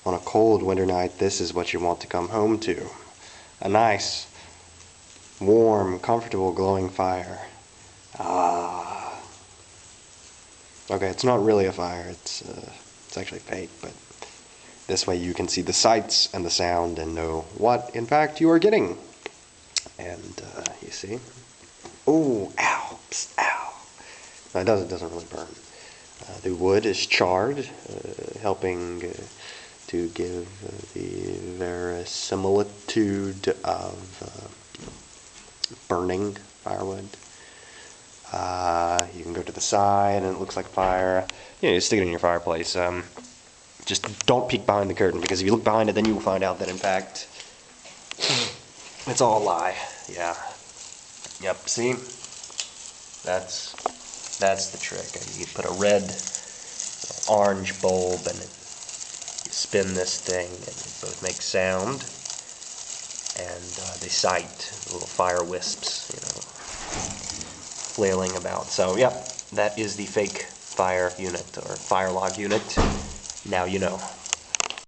On a cold winter night, this is what you want to come home to. A nice, warm, comfortable, glowing fire. Ah. Okay, it's not really a fire. It's actually fake, but this way you can see the sights and the sound and know what, in fact, you are getting. And you see. Oh, ow, psst, ow. No, it doesn't really burn. The wood is charred, helping to give the verisimilitude of burning firewood. You can go to the side and it looks like fire. You stick it in your fireplace. Just don't peek behind the curtain, because if you look behind it, then you will find out that in fact it's all a lie. Yeah. Yep. See? That's the trick. You put a red, orange bulb, and you spin this thing, and it both makes sound, and they sight little fire wisps, flailing about. So, yep, that is the fake fire unit, or fire log unit. Now you know.